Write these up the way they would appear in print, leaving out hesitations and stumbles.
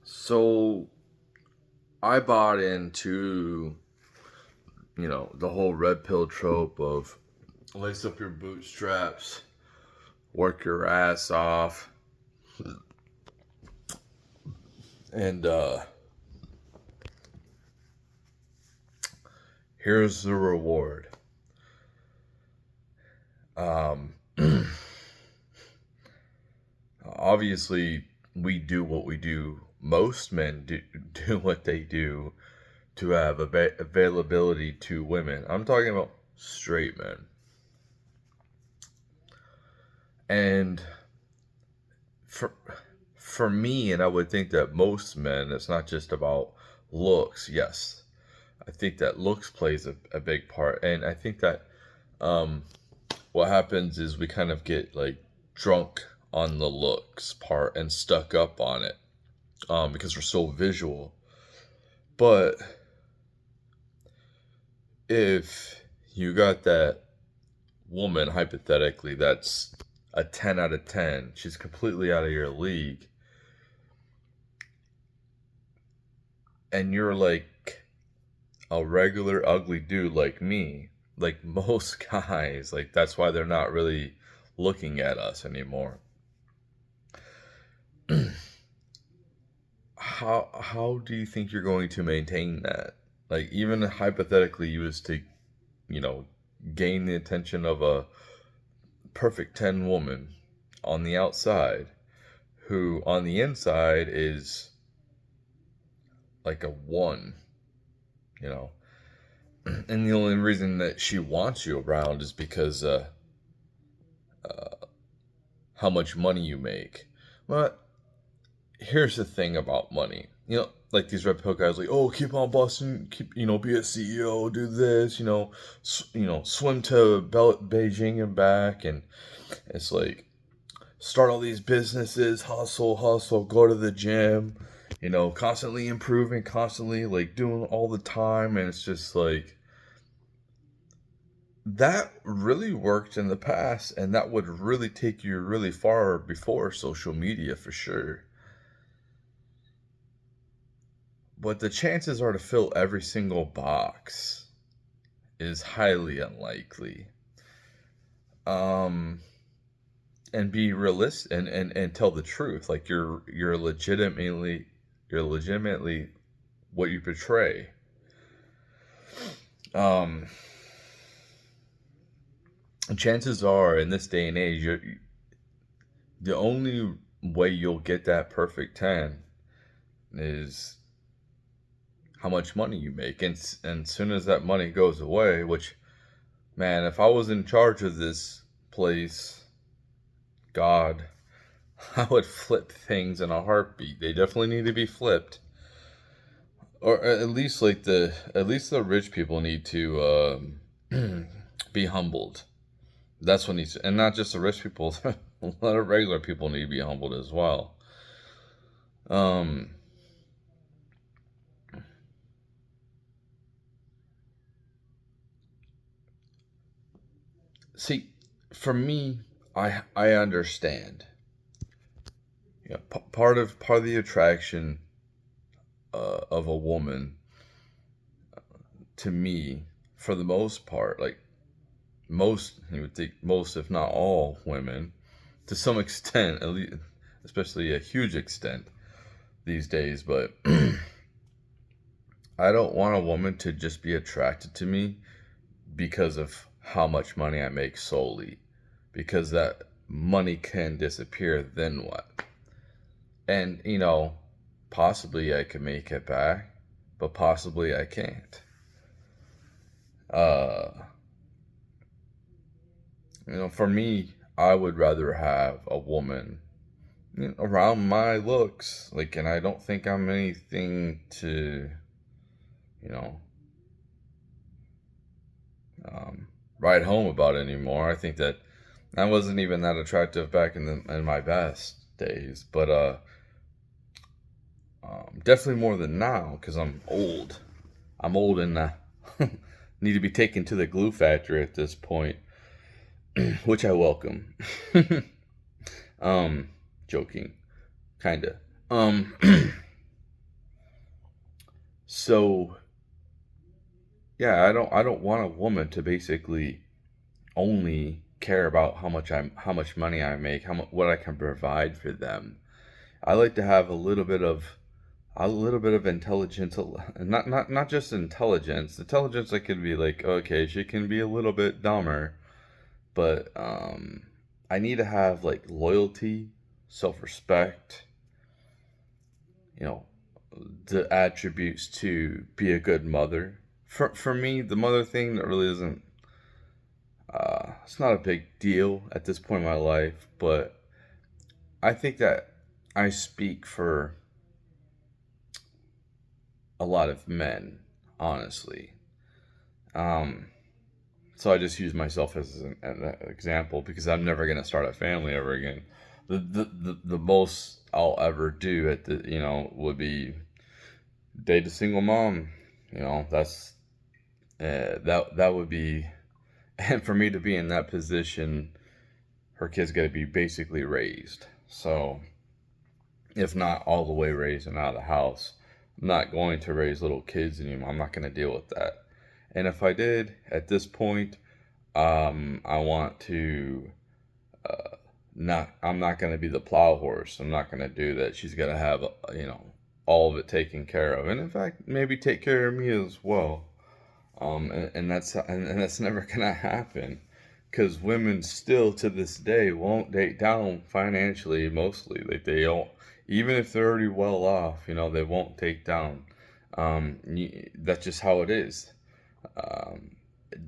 So I bought into, the whole red pill trope of lace up your bootstraps, work your ass off, and here's the reward. Um, Obviously, we do what we do. Most men do what they do to have availability to women. I'm talking about straight men. And for for me, and I would think that most men, it's not just about looks. Yes, I think that looks plays a big part, and I think that um, what happens is we kind of get like drunk on the looks part and stuck up on it because we're so visual. But if you got that woman, hypothetically, that's a 10 out of 10, she's completely out of your league, and you're like a regular ugly dude like me, like most guys, like that's why they're not really looking at us anymore. How do you think you're going to maintain that? Like even hypothetically you was to, you know, gain the attention of a perfect 10 woman on the outside who on the inside is like a 1, you know. And the only reason that she wants you around is because uh how much money you make. But here's the thing about money. You know, like these red pill guys, like, oh, keep on busting, keep, be a CEO, do this, swim to Beijing and back, and it's like start all these businesses, hustle, hustle, go to the gym, constantly improving, constantly like doing all the time, and it's just like that really worked in the past, and that would really take you really far before social media for sure. But the chances are to fill every single box is highly unlikely. Um, and be realistic and tell the truth. Like you're legitimately what you portray. Um, and chances are in this day and age, the only way you'll get that perfect 10 is how much money you make. And as soon as that money goes away, which, man, if I was in charge of this place, God, I would flip things in a heartbeat. They definitely need to be flipped, or at least the rich people need to be humbled. That's what needs, and not just the rich people. A lot of regular people need to be humbled as well. Um, See, for me, I understand. Part of the attraction of a woman to me, for the most part, like most, you would think most, if not all, women, to some extent, at least, especially a huge extent these days. But I don't want a woman to just be attracted to me because of how much money I make solely, because that money can disappear. Then what? And possibly I could make it back, but possibly I can't. Uh, for me, I would rather have a woman around my looks, like, and I don't think I'm anything to, you know, um, write home about anymore. I think that I wasn't even that attractive back in my best days, but definitely more than now because I'm old. I'm old and need to be taken to the glue factory at this point, which I welcome. um, Joking, kinda. Um, So yeah, I don't want a woman to basically only care about how much money I make, what I can provide for them. I like to have a little bit of intelligence, not just intelligence. Intelligence, I could be like, okay, she can be a little bit dumber, but I need to have like loyalty, self-respect, you know, the attributes to be a good mother. For me, the mother thing that really isn't it's not a big deal at this point in my life, but I think that I speak for a lot of men, honestly. Um, so I just use myself as an example because I'm never gonna start a family ever again. The most I'll ever do at the would be date a single mom. That's that would be, and for me to be in that position, her kid's got to be basically raised. So if not all the way raised and out of the house, I'm not going to raise little kids anymore. I'm not going to deal with that. And if I did at this point, I want to not. I'm not going to be the plow horse. I'm not going to do that. She's going to have all of it taken care of, and in fact, maybe take care of me as well. And that's never going to happen because women still to this day won't date down financially. Mostly, like they don't, even if they're already well off, they won't take down. That's just how it is. Um,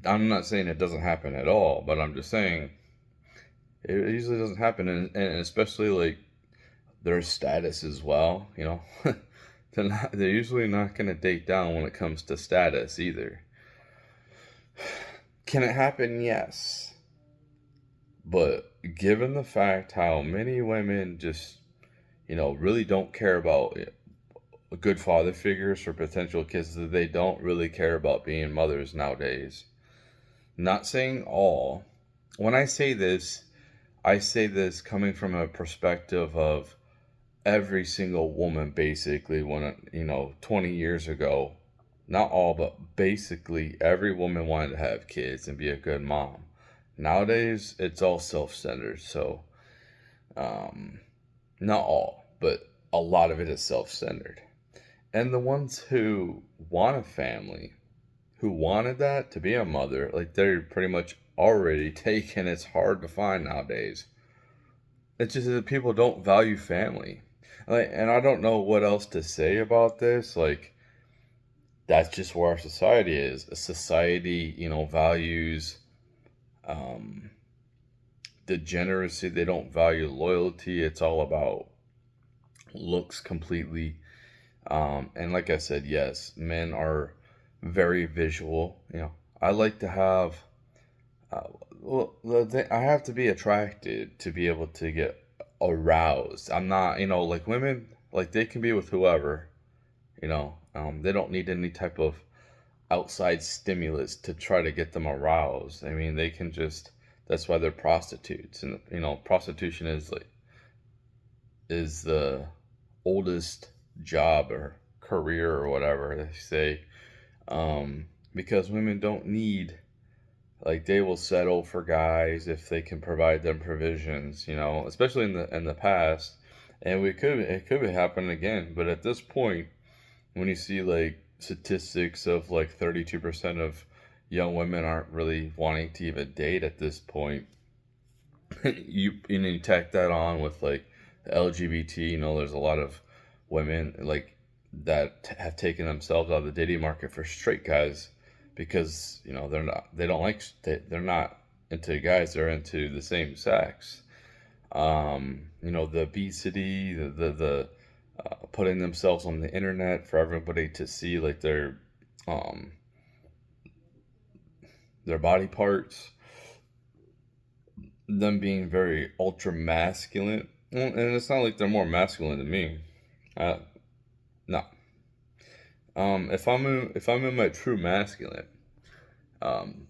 I'm not saying it doesn't happen at all, but I'm just saying it usually doesn't happen, and especially like their status as well. They're usually not going to date down when it comes to status either. Can it happen? Yes. But given the fact how many women just, really don't care about good father figures for potential kids, that they don't really care about being mothers nowadays. Not saying all. When I say this coming from a perspective of every single woman basically when 20 years ago, not all but basically every woman wanted to have kids and be a good mom. Nowadays it's all self-centered. So um not all, but a lot of it is self-centered. And the ones who want a family, who wanted that to be a mother, like they're pretty much already taken. It's hard to find nowadays. It's just that people don't value family. Like, and I don't know what else to say about this. Like, that's just where our society is. A society, values um, degeneracy. They don't value loyalty. It's all about looks completely. And like I said, yes, men are very visual. I like to have. Uh, I have to be attracted to be able to get aroused. I'm not, like women, like they can be with whoever. They don't need any type of outside stimulus to try to get them aroused. I mean, they can just. That's why they're prostitutes, and prostitution is the oldest job or career or whatever they say. Because women don't need, like, they will settle for guys if they can provide them provisions, especially in the past. And it could be happening again, but at this point, when you see like statistics of like 32% of young women aren't really wanting to even date at this point, you tack that on with like the LGBT. There's a lot of women like that have taken themselves out of the dating market for straight guys because they don't like they're not into guys, they're into the same sex. The obesity, the putting themselves on the internet for everybody to see, like um their body parts, them being very ultra masculine. Well, and it's not like they're more masculine than me. Uh, no. If I'm in my true masculine,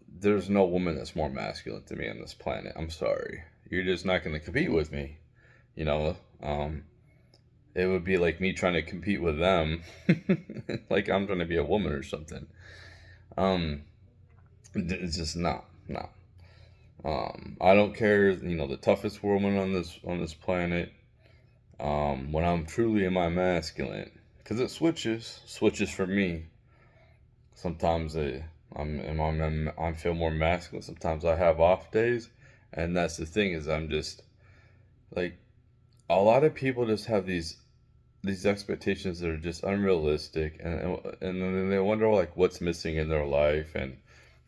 there's no woman that's more masculine to me on this planet. I'm sorry, you're just not going to compete with me. You know, um, it would be like me trying to compete with them, like I'm trying to be a woman or something. Um, it's just not. I don't care. The toughest woman on this planet. When I'm truly in my masculine, because it switches for me. Sometimes I feel more masculine. Sometimes I have off days, and that's the thing is I'm just like a lot of people just have these expectations that are just unrealistic, and then they wonder like what's missing in their life, and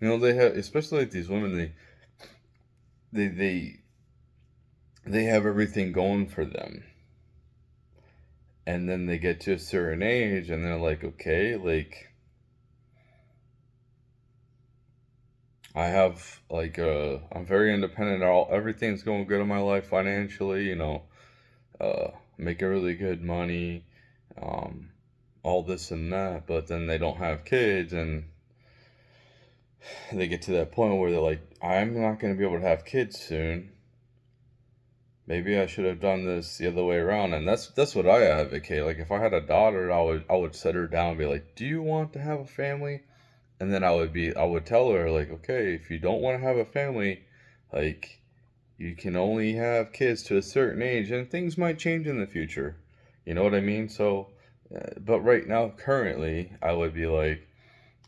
they have, especially like these women, they they they have everything going for them, and then they get to a certain age and they're like, okay, like I'm very independent, everything's going good in my life financially, making really good money, um all this and that, but then they don't have kids, and they get to that point where they're like, I'm not going to be able to have kids soon. Maybe I should have done this the other way around. And that's what I advocate. Like if I had a daughter, I would sit her down and be like, "Do you want to have a family?" And then I would tell her like, "Okay, if you don't want to have a family, like you can only have kids to a certain age, and things might change in the future." You know what I mean? So, but right now, currently, I would be like,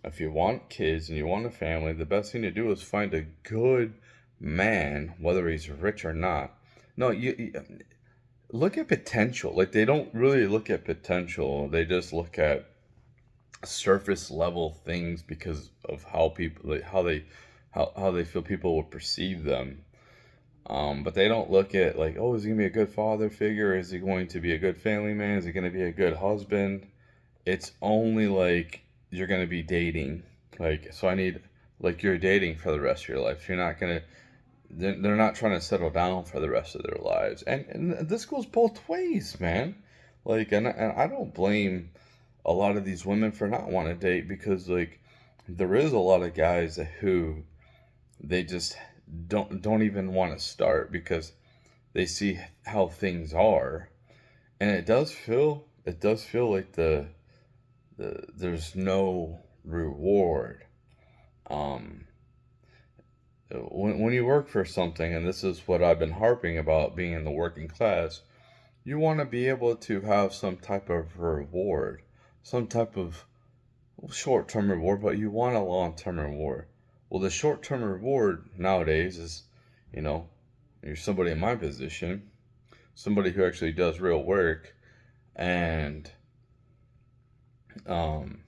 if you want kids and you want a family, the best thing to do is find a good man, whether he's rich or not. No, you look at potential. Like they don't really look at potential. They just look at surface level things because of how people like, how they feel people will perceive them. But they don't look at like, oh, is he gonna be a good father figure? Is he going to be a good family man? Is he gonna be a good husband? It's only like you're gonna be dating. Like, so I need like you're dating for the rest of your life. You're not gonna. They're not trying to settle down for the rest of their lives, and this goes both ways, man. Like, and I don't blame a lot of these women for not wanting to date, because like there is a lot of guys who they just don't even want to start because they see how things are, and it does feel like there's no reward. Um, when you work for something, and this is what I've been harping about being in the working class, you want to be able to have some type of reward, some type of short term reward, but you want a long term reward. Well, the short term reward nowadays is, you know, you're somebody in my position, somebody who actually does real work, and um,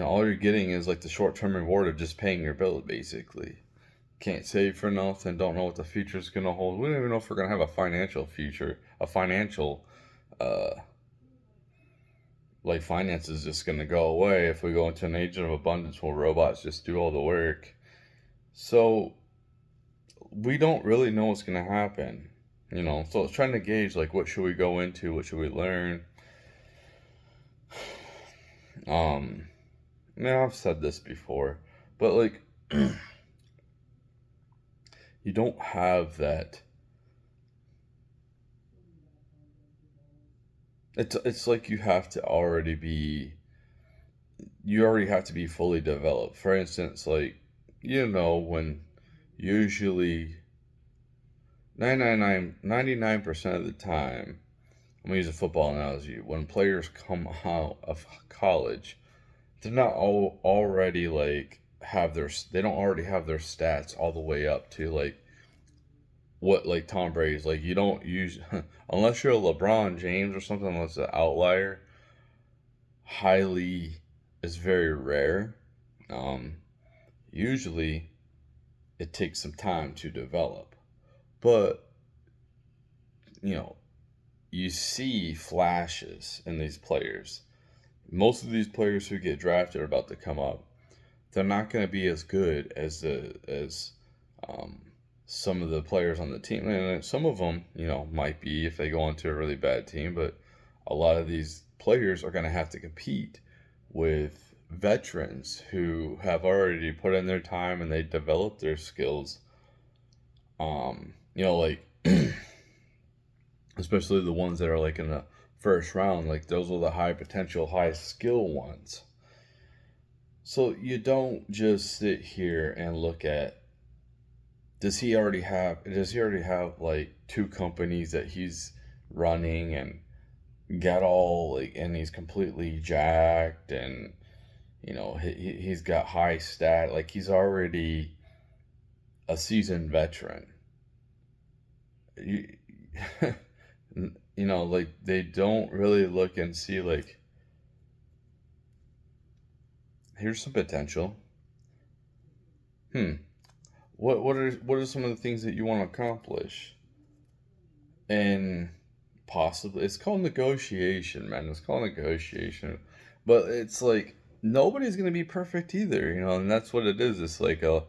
all you're getting is like the short term reward of just paying your bills, basically. Can't save for nothing, don't know what the future's gonna hold. We don't even know if we're gonna have a financial future, a financial, uh, like finance is just gonna go away if we go into an age of abundance where robots just do all the work. So we don't really know what's gonna happen, So it's trying to gauge like what should we go into, what should we learn. Um, I've said this before, but like you don't have that. It's like you already have to be fully developed. For instance, like when usually 99% of the time, I'm gonna use a football analogy. When players come out of college, they're not all already like they don't already have their stats all the way up to like what like Tom Brady's like. You don't use unless you're a LeBron James or something that's an outlier. Highly is very rare. Um, Usually it takes some time to develop, but you know you see flashes in these players. Most of these players who get drafted are about to come up. They're not going to be as good as um, some of the players on the team, and some of them, might be if they go into a really bad team. But a lot of these players are going to have to compete with veterans who have already put in their time and they developed their skills. Like especially the ones that are like in the first round. Like those are the high potential, high skill ones. So you don't just sit here and look at, does he already have like two companies that he's running and got all like, and he's completely jacked, and he's got high stat, like he's already a seasoned veteran. you, like they don't really look and see like, here's some potential. hmm what are some of the things that you want to accomplish? And possibly it's called negotiation, man. It's called negotiation. But it's like nobody's gonna be perfect either, and that's what it is. It's like a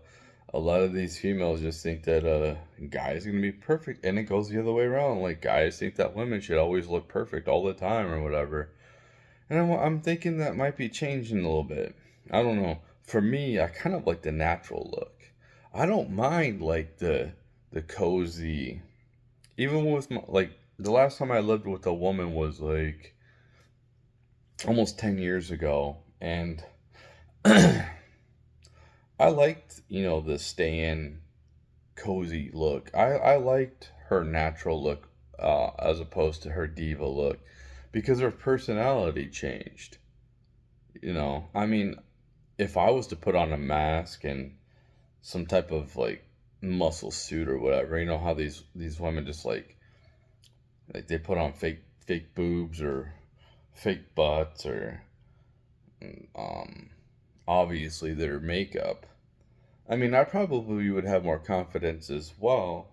lot of these females just think that guys are gonna be perfect, and it goes the other way around. Like guys think that women should always look perfect all the time or whatever. And I'm thinking that might be changing a little bit. I don't know. For me, I kind of like the natural look. I don't mind like the cozy. Even with like the last time I lived with a woman was like almost 10 years ago, and I liked, the stay in cozy look. I liked her natural look, as opposed to her diva look, because her personality changed. I mean, if I was to put on a mask and some type of like muscle suit or whatever, you know how these women just like they put on fake boobs or fake butts or um obviously their makeup. I mean, I probably would have more confidence as well,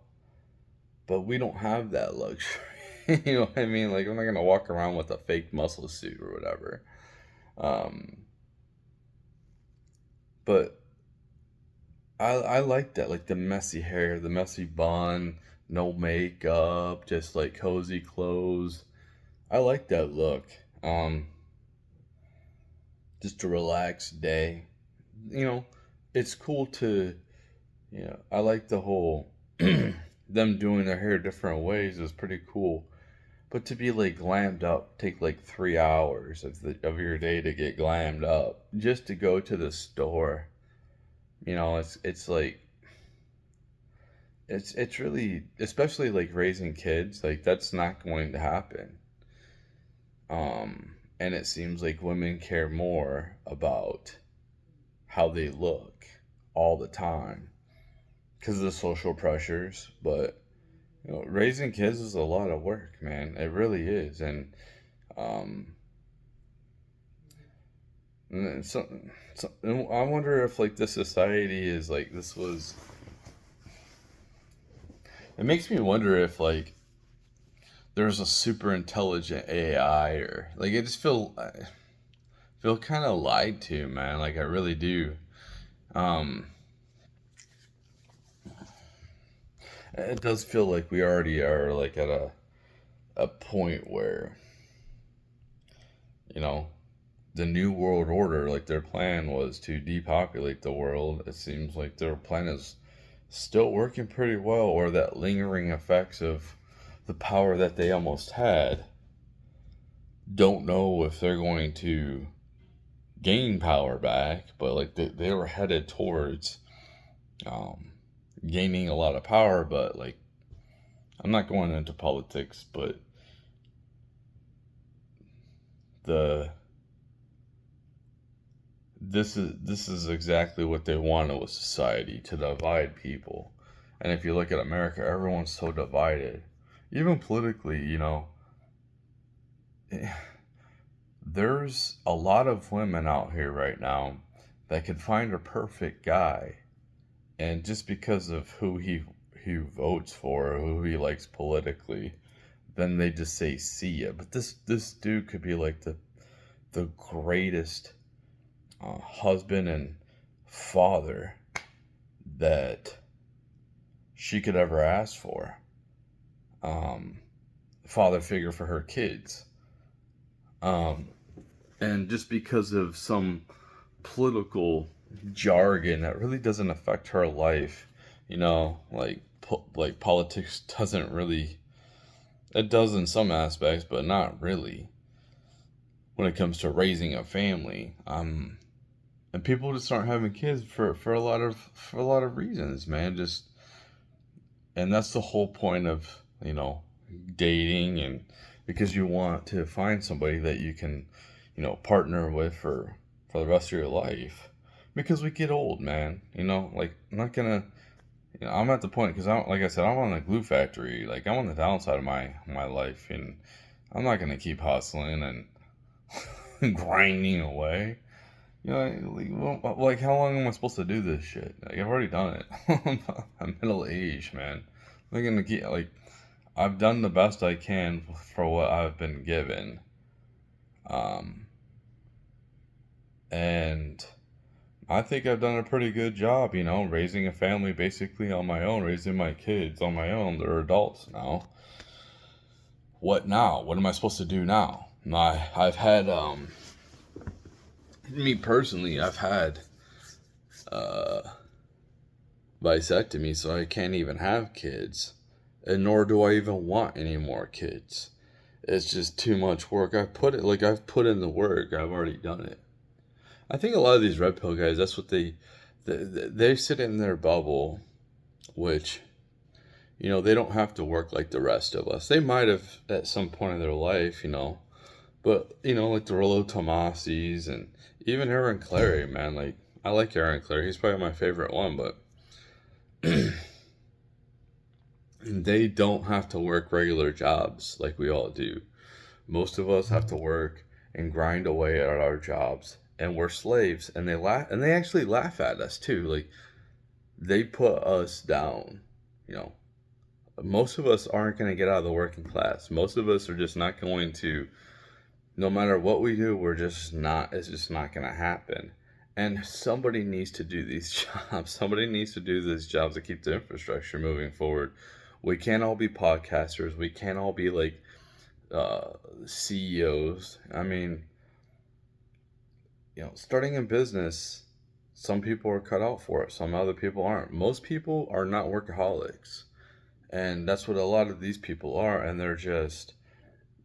but we don't have that luxury. You know what I mean? Like I'm not gonna walk around with a fake muscle suit or whatever. Um, but I like that, like the messy hair, the messy bun, no makeup, just like cozy clothes. I like that look. Um, just a relaxed day. You know, it's cool to, I like the whole them doing their hair different ways is pretty cool. But to be like glammed up, take like 3 hours of your day to get glammed up just to go to the store. It's like it's really, especially like raising kids, like that's not going to happen. And it seems like women care more about how they look all the time because of the social pressures. But raising kids is a lot of work, man. It really is. Um, and I wonder if like this society is like this was. It makes me wonder if like there's a super intelligent AI, or like I feel kind of lied to, man. Like I really do. Um, it does feel like we already are like at a point where you know the new world order, like their plan was to depopulate the world. It seems like their plan is still working pretty well, or that lingering effects of the power that they almost had. Don't know if they're going to gain power back, but like they were headed towards um, gaining a lot of power. But like, I'm not going into politics, but the this is exactly what they wanted with society, to divide people. And if you look at America, everyone's so divided, even politically. There's a lot of women out here right now that could find a perfect guy, and just because of who he votes for or who he likes politically, then they just say see ya. But this dude could be like the greatest husband and father that she could ever ask for. Um, Father figure for her kids. Um, and just because of some political jargon that really doesn't affect her life, like like politics doesn't really It does in some aspects, but not really when it comes to raising a family. And people just aren't having kids for a lot of reasons, man. Just and that's the whole point of dating, and because you want to find somebody that you can partner with for the rest of your life, because we get old, man. Like, I'm not gonna I'm at the point, because like I said, I'm on the glue factory. Like, I'm on the downside of my life, and I'm not gonna keep hustling and grinding away. Like, how long am I supposed to do this shit? Like, I've already done it. I'm middle aged, man. I'm gonna keep, like, I've done the best I can for what I've been given. Um, and I think I've done a pretty good job, raising a family basically on my own, raising my kids on my own. They're adults now. What now? What am I supposed to do now? I've had, me personally, I've had, uh, vasectomy, so I can't even have kids. And nor do I even want any more kids. It's just too much work. I've put in the work. I've already done it. I think a lot of these red pill guys, that's what they sit in their bubble, which they don't have to work like the rest of us. They might have at some point in their life, but like the Rollo Tomasis and even Aaron Clary, man. Like, I like Aaron Clary. He's probably my favorite one, but they don't have to work regular jobs like we all do. Most of us have to work and grind away at our jobs, and we're slaves. And they actually laugh at us too. Like, they put us down. You know, most of us aren't going to get out of the working class. Most of us are just not going to. No matter what we do, we're just not. It's just not going to happen. And somebody needs to do these jobs. Somebody needs to do these jobs to keep the infrastructure moving forward. We can't all be podcasters. We can't all be like CEOs. I mean, starting a business, some people are cut out for it. Some other people aren't. Most people are not workaholics. And that's what a lot of these people are. And they're just.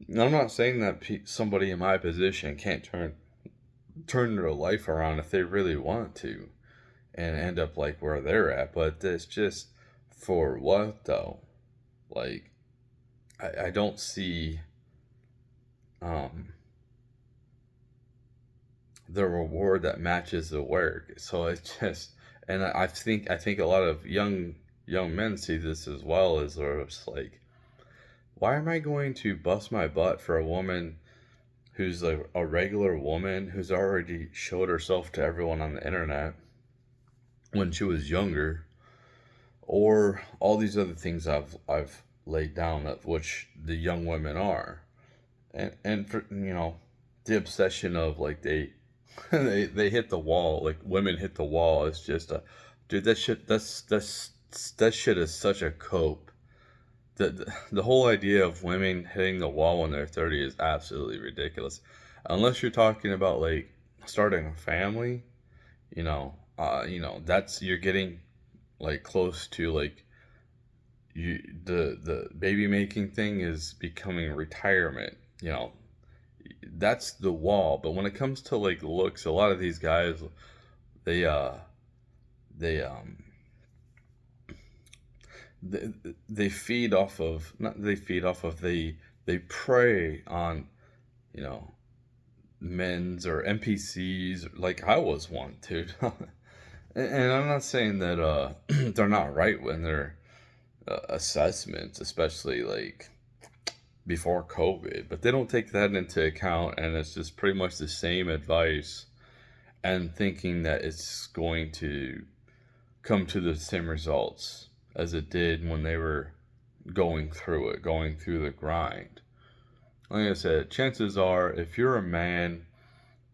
I'm not saying that somebody in my position can't turn their life around if they really want to and end up like where they're at. But it's just, for what though? Like, I don't see um, the reward that matches the work. So it's just, and I think a lot of young men see this as well, as they're just like, why am I going to bust my butt for a woman who's a regular woman who's already showed herself to everyone on the internet when she was younger, or all these other things I've laid down, of which the young women are, and for the obsession of, like, they they hit the wall, like women hit the wall. It's just a dude, that shit is such a cope. The whole idea of women hitting the wall when they're 30 is absolutely ridiculous, unless you're talking about like starting a family. That's, you're getting like close to, like, the baby making thing is becoming retirement. That's the wall. But when it comes to like looks, a lot of these guys, they they um they feed off of, not they feed off of, they prey on, you know men's or NPCs, like I was one, dude. And I'm not saying that they're not right when they're assessments, especially like before COVID, but they don't take that into account, and it's just pretty much the same advice, and thinking that it's going to come to the same results as it did when they were going through the grind. Like I said, chances are, if you're a man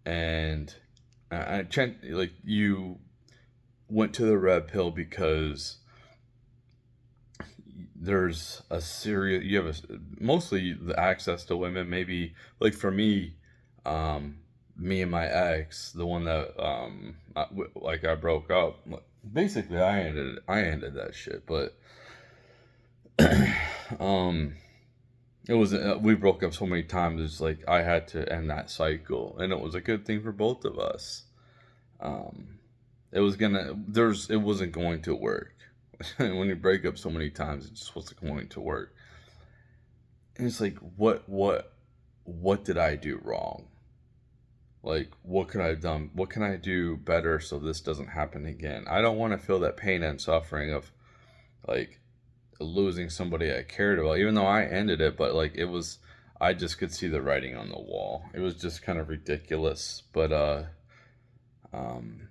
and like you went to the red pill because there's a serious, you have mostly the access to women, maybe, like for me, me and my ex, the one that like I broke up, basically I ended that shit. But um it was we broke up so many times. It's like I had to end that cycle, and it was a good thing for both of us. Um, it wasn't going to work. When you break up so many times, it just wasn't going to work. And it's like, what did I do wrong? Like, what could I have done? What can I do better so this doesn't happen again? I don't want to feel that pain and suffering of like losing somebody I cared about, even though I ended it, but like I just could see the writing on the wall. It was just kind of ridiculous. But um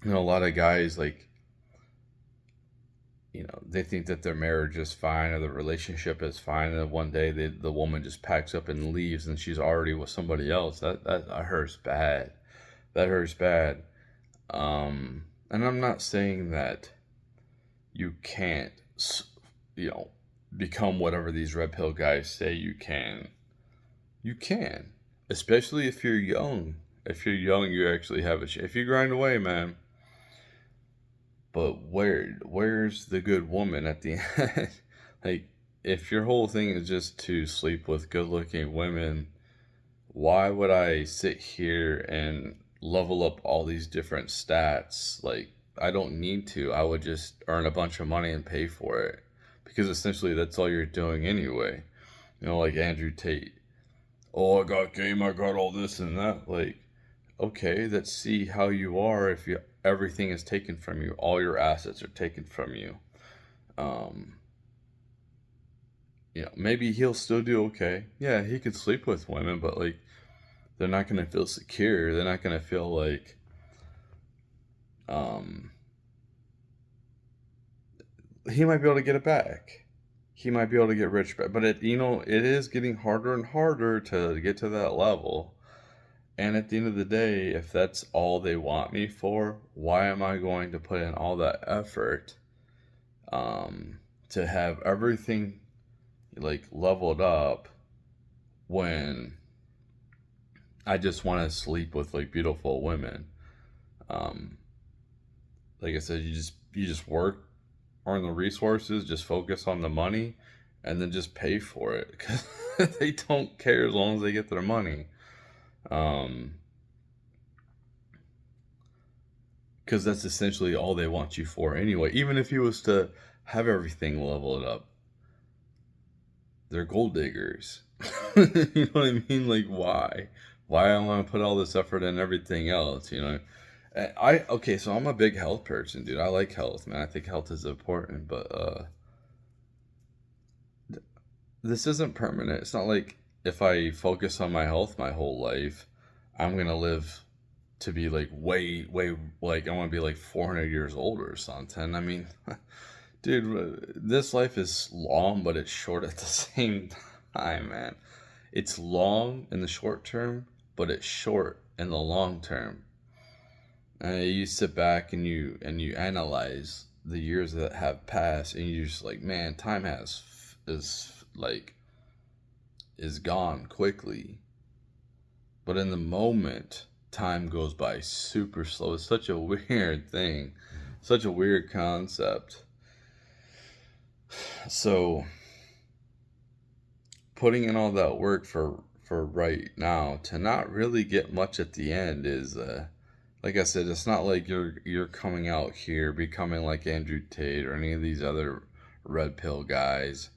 a lot of guys, like, they think that their marriage is fine or the relationship is fine, and then one day the woman just packs up and leaves and she's already with somebody else. That hurts bad. That hurts bad. And I'm not saying that you can't, you know, become whatever these red pill guys say you can. You can, especially if you're young. If you're young, you actually have a chance. If you grind away, man. But where's the good woman at the end? Like, if your whole thing is just to sleep with good-looking women, why would I sit here and level up all these different stats? Like, I don't need to. I would just earn a bunch of money and pay for it. Because essentially that's all you're doing anyway. Like Andrew Tate. Oh, I got game, I got all this and that. Like, okay, let's see how you are if everything is taken from you. All your assets are taken from you. Um, maybe he'll still do okay. Yeah, he could sleep with women, but like, they're not gonna feel secure. They're not gonna feel like, um, he might be able to get it back. He might be able to get rich back. But it is getting harder and harder to get to that level. And at the end of the day, if that's all they want me for, why am I going to put in all that effort to have everything like leveled up when I just want to sleep with like beautiful women? Like I said, you just work, earn the resources, just focus on the money, and then just pay for it because they don't care as long as they get their money. Because that's essentially all they want you for anyway. Even if you was to have everything leveled up, they're gold diggers. You know what I mean? Like, why? Why I want to put all this effort in everything else? Okay, so I'm a big health person, dude. I like health, man. I think health is important, but this isn't permanent. It's not like if I focus on my health my whole life, I'm gonna live to be like way, way, like I want to be like 400 years old or something. I mean, dude, this life is long, but it's short at the same time, man. It's long in the short term, but it's short in the long term. And you sit back and you analyze the years that have passed, and you're just like, man, time is gone quickly. But in the moment, time goes by super slow. It's such a weird thing, such a weird concept. So putting in all that work for right now to not really get much at the end is like I said, it's not like you're coming out here becoming like Andrew Tate or any of these other red pill guys,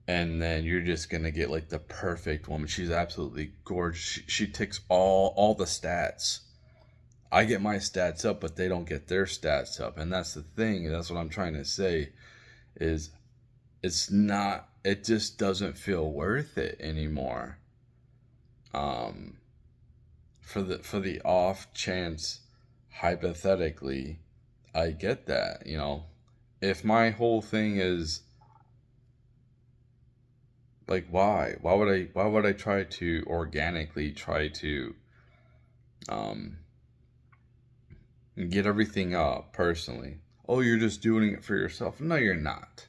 and then you're just gonna get like the perfect woman. She's absolutely gorgeous. She ticks all the stats. I get my stats up, but they don't get their stats up, and that's the thing. That's what I'm trying to say. Is it's not. It just doesn't feel worth it anymore. Um, for the off chance, hypothetically, I get that. If my whole thing is like, why would I try to organically try to um get everything up personally? Oh, you're just doing it for yourself. No, you're not.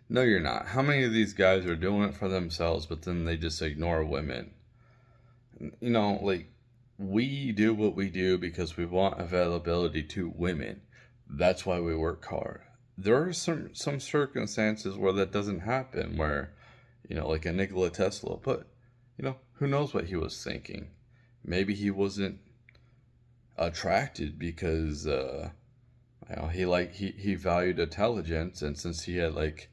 No, you're not. How many of these guys are doing it for themselves, but then they just ignore women? Like, we do what we do because we want availability to women. That's why we work hard. there are some circumstances where that doesn't happen, where, like a Nikola Tesla. But, who knows what he was thinking? Maybe he wasn't attracted because he valued intelligence, and since he had like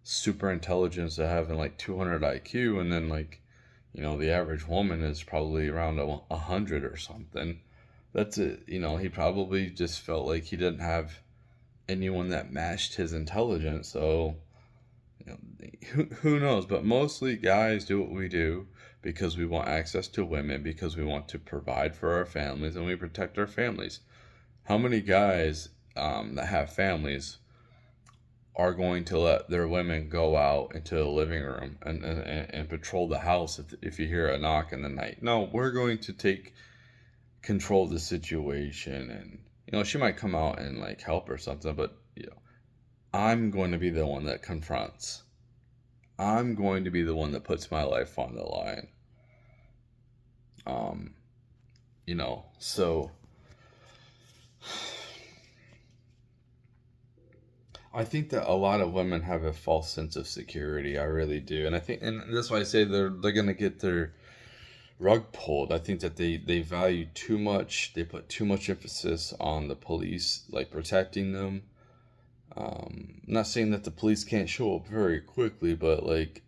super intelligence of having like 200 IQ, and then like, the average woman is probably around 100 or something. That's it. He probably just felt like he didn't have anyone that matched his intelligence. So, you know, who knows? But mostly guys do what we do because we want access to women, because we want to provide for our families and we protect our families. How many guys that have families are going to let their women go out into the living room and patrol the house if you hear a knock in the night? No, we're going to take control of the situation, and she might come out and like help or something, but I'm going to be the one that confronts. I'm going to be the one that puts my life on the line. um so I think that a lot of women have a false sense of security. I really do. And I think, and that's why I say they're gonna get their rug pulled. I think that they value too much. They put too much emphasis on the police, like protecting them. I'm not saying that the police can't show up very quickly, but like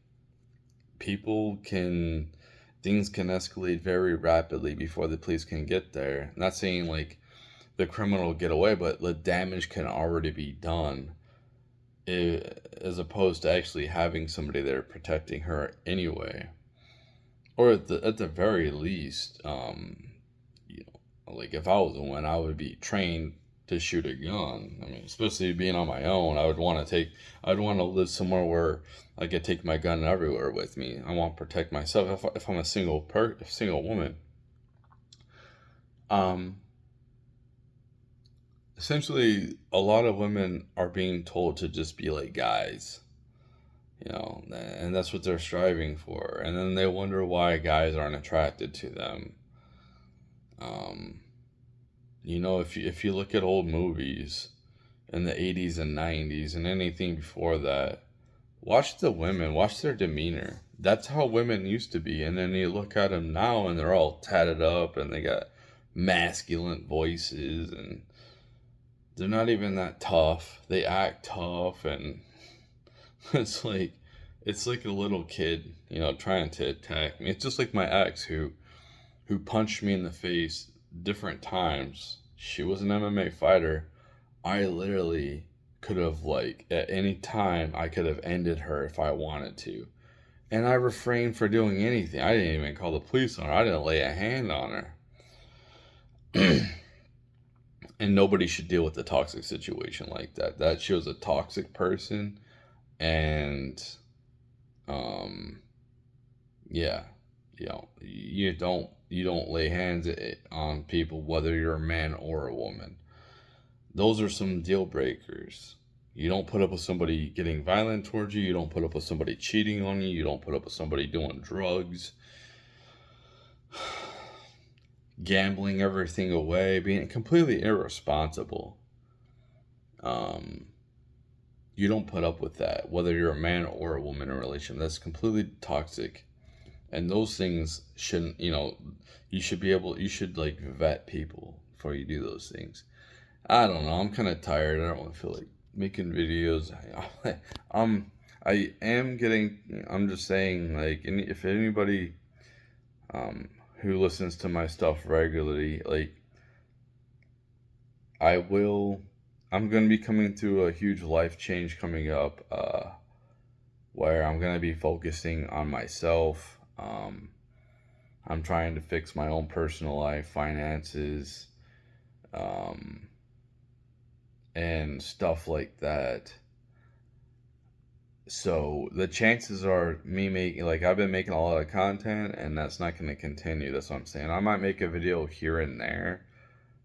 people can, things can escalate very rapidly before the police can get there. I'm not saying like the criminal will get away, but the damage can already be done, as opposed to actually having somebody there protecting her anyway. Or at the very least, like if I was a one, I would be trained to shoot a gun. I mean, especially being on my own, I'd want to live somewhere where I could take my gun everywhere with me. I want to protect myself. If I'm a single woman, um, essentially, a lot of women are being told to just be like guys, and that's what they're striving for. And then they wonder why guys aren't attracted to them. Um, if you look at old movies in the 80s and 90s and anything before that, watch the women, watch their demeanor. That's how women used to be. And then you look at them now and they're all tatted up and they got masculine voices, and they're not even that tough. They act tough, and it's like a little kid, trying to attack me. It's just like my ex who punched me in the face different times. She was an MMA fighter. I literally could have, like, at any time I could have ended her if I wanted to. And I refrained for doing anything. I didn't even call the police on her. I didn't lay a hand on her. And nobody should deal with a toxic situation like that. That she was a toxic person, and um yeah, you don't lay hands on people, whether you're a man or a woman. Those are some deal breakers. You don't put up with somebody getting violent towards you. You don't put up with somebody cheating on you. You don't put up with somebody doing drugs, gambling everything away, being completely irresponsible. Um, you don't put up with that, whether you're a man or a woman in a relationship. That's completely toxic. And those things shouldn't, you should like vet people before you do those things. I don't know. I'm kind of tired. I don't want to feel like making videos. um, I am getting. I'm just saying, like, if anybody, who listens to my stuff regularly, like, I will. I'm gonna be coming through a huge life change coming up. Where I'm gonna be focusing on myself. I'm trying to fix my own personal life, finances, um, and stuff like that. So the chances are me making, like, I've been making a lot of content, and that's not going to continue. That's what I'm saying. I might make a video here and there,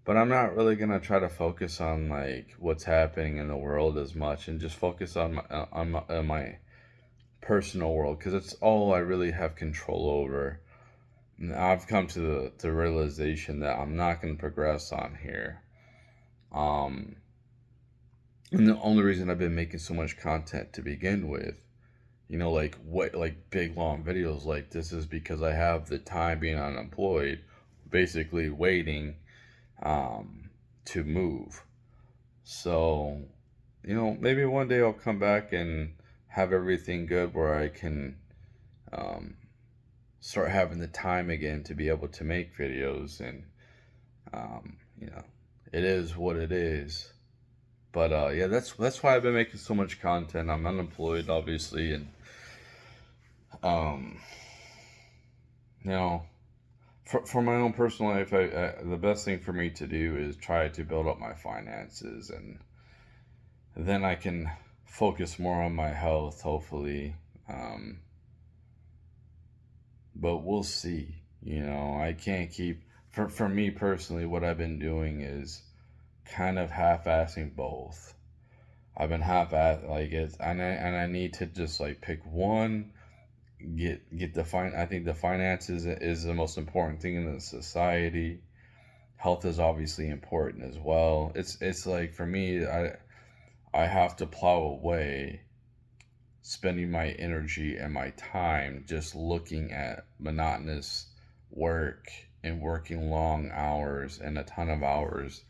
but I'm not really going to try to focus on like what's happening in the world as much, and just focus on my personal world, because it's all I really have control over. And I've come to the realization that I'm not going to progress on here. Um, And the only reason I've been making so much content to begin with, like what, like big long videos like this, is because I have the time being unemployed, basically waiting um, to move. So, maybe one day I'll come back and have everything good where I can um, start having the time again to be able to make videos. And um, you know, it is what it is. But yeah, that's why I've been making so much content. I'm unemployed, obviously, and um, you know, for my own personal life, the best thing for me to do is try to build up my finances, and then I can focus more on my health, hopefully. Um, but we'll see. I can't keep, for me personally, what I've been doing is kind of half-assing both. I've been half-ass like it's, and I need to just like pick one. Get the fine. I think the finances is the most important thing in the society. Health is obviously important as well. It's like for me, I have to plow away spending my energy and my time just looking at monotonous work and working long hours and a ton of hours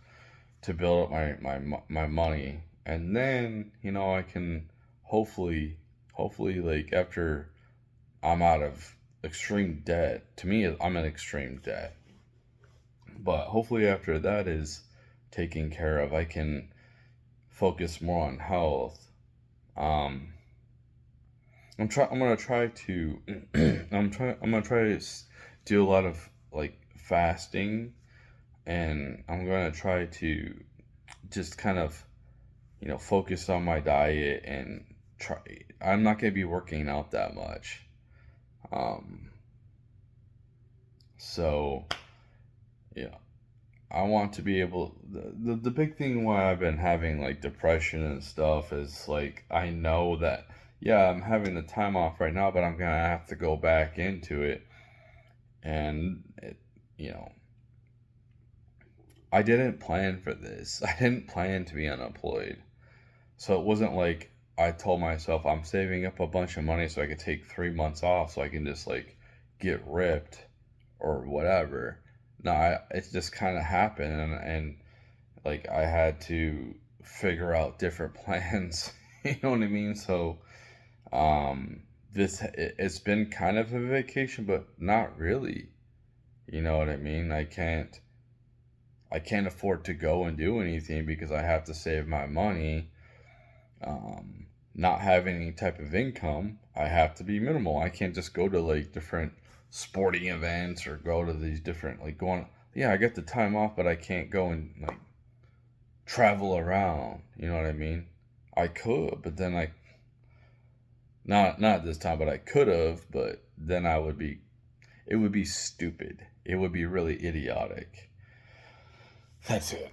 to build up my money. And then I can hopefully like after I'm out of extreme debt. To me, I'm in extreme debt, but hopefully after that is taken care of, I can focus more on health. um I'm gonna try to I'm gonna try to do a lot of like fasting, and I'm gonna try to just kind of focus on my diet and try. I'm not gonna be working out that much. Um, so yeah, I want to be able. The big thing why I've been having like depression and stuff is like I know that yeah, I'm having the time off right now, but I'm gonna have to go back into it. And you know, I didn't plan for this. I didn't plan to be unemployed. So it wasn't like I told myself I'm saving up a bunch of money so I could take 3 months off so I can just like get ripped or whatever. No, it just kind of happened, and like I had to figure out different plans. You know what I mean? So um, it's been kind of a vacation, but not really. You know what I mean? I can't afford to go and do anything because I have to save my money. Not having any type of income, I have to be minimal. I can't just go to like different sporting events or go to these different like going. Yeah, I get the time off, but I can't go and like travel around. You know what I mean? I could, but then I not this time, but I could have. But then it would be stupid. It would be really idiotic. That's it.